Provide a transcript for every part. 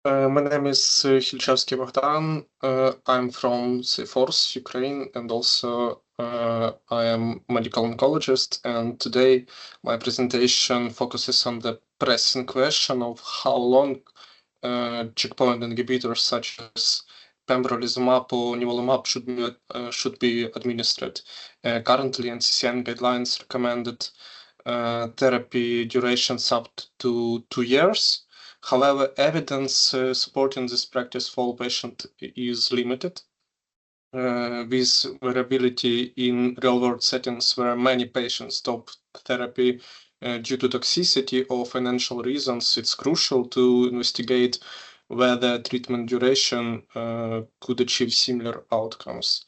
My name is Khilchevskyi Bohdan. I'm from Force, Ukraine, and also I am medical oncologist. And today my presentation focuses on the pressing question of how long checkpoint inhibitors such as pembrolizumab or nivolumab should be administered. Currently, NCCN guidelines recommended therapy durations up to 2 years. However, evidence supporting this practice for all patients is limited, with variability in real-world settings where many patients stop therapy due to toxicity or financial reasons. It's crucial to investigate whether treatment duration could achieve similar outcomes.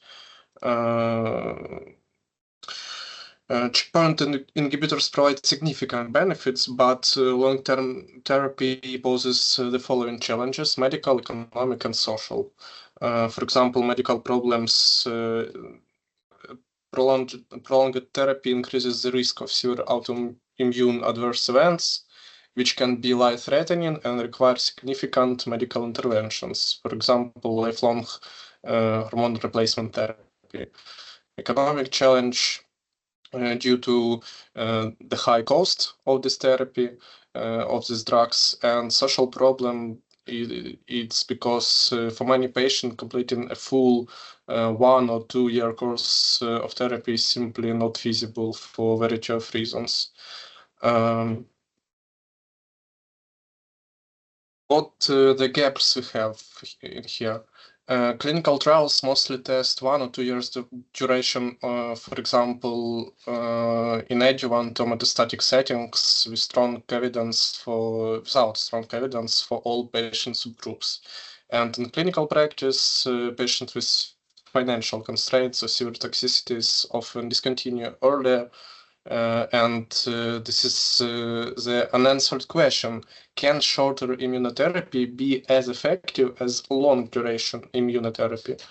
Checkpoint inhibitors provide significant benefits, but long-term therapy poses the following challenges: medical, economic, and social. For example, medical problems, prolonged therapy increases the risk of severe autoimmune adverse events, which can be life-threatening and require significant medical interventions. For example, lifelong hormone replacement therapy. Economic challenge due to the high cost of this therapy, of these drugs, and social problem. It's because for many patients, completing a full 1 or 2 year course of therapy is simply not feasible for a variety of reasons. What the gaps we have in here? Clinical trials mostly test 1 or 2 years duration, for example, in adjuvant or metastatic settings without strong evidence for all patient subgroups. And in clinical practice, patients with financial constraints or severe toxicities often discontinue earlier. And this is the unanswered question: can shorter immunotherapy be as effective as long-duration immunotherapy?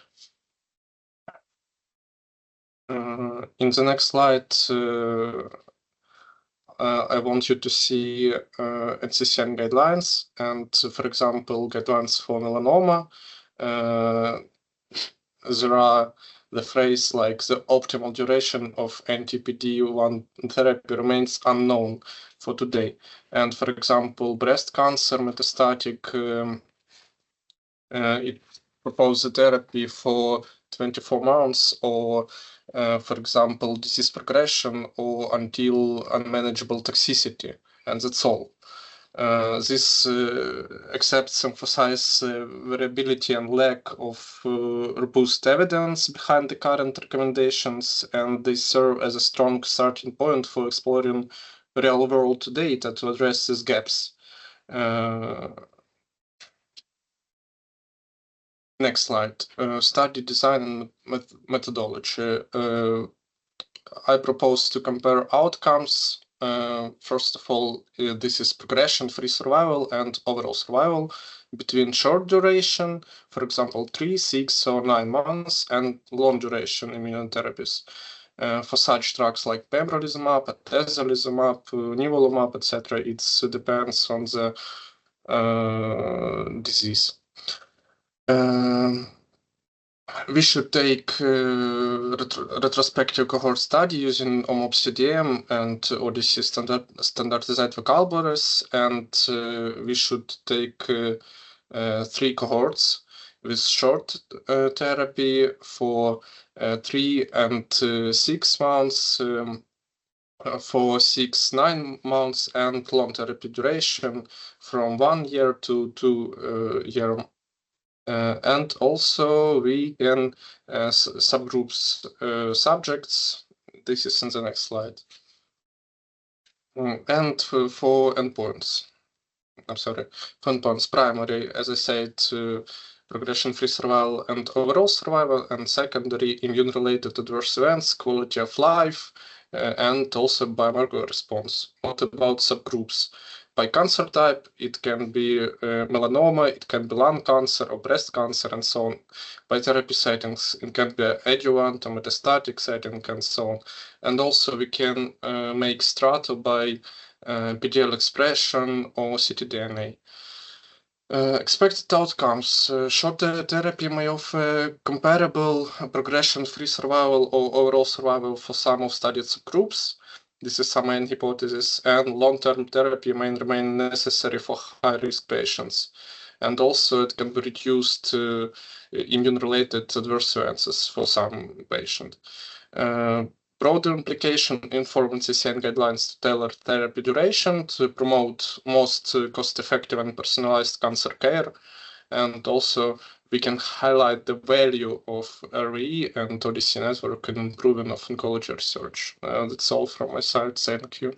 In the next slide, I want you to see NCCN guidelines, and for example, guidelines for melanoma. There are the phrase like the optimal duration of anti-PD-1 therapy remains unknown for today. And for example, breast cancer metastatic, it proposes therapy for 24 months, or for example, disease progression or until unmanageable toxicity, and that's all. This accepts emphasize variability and lack of robust evidence behind the current recommendations, and they serve as a strong starting point for exploring real-world data to address these gaps. Next slide. Study design and methodology. I propose to compare outcomes. First of all, this is progression-free survival and overall survival between short duration, for example, 3, 6, or 9 months, and long duration immunotherapies. For such drugs like pembrolizumab, atezolizumab, nivolumab, etc., it depends on the disease. We should take retrospective cohort study using OMOP-CDM and Odyssey standardized vocabularies, and we should take 3 cohorts with short therapy for 3 and 6 months, for 6-9 months, and long therapy duration from 1 year to 2 years. And also we can subgroups subjects. This is in the next slide. And for endpoints, for endpoints, primary, as I said, progression-free survival and overall survival, and secondary immune-related adverse events, quality of life, and also biomarker response. What about subgroups? By cancer type, it can be melanoma, it can be lung cancer or breast cancer, and so on. By therapy settings, it can be adjuvant or metastatic setting, and so on. And also we can make strata by PD-L1 expression or ctDNA. Expected outcomes. Short therapy may offer comparable progression-free survival or overall survival for some of studied groups. This is some main hypothesis, and long-term therapy may remain necessary for high-risk patients. And also it can be reduced immune-related adverse events for some patient. Broader implication inform NCCN guidelines to tailor therapy duration to promote most cost-effective and personalized cancer care. And also we can highlight the value of RVE and Odyssey network in improving of oncology research. That's all from my side. Thank you.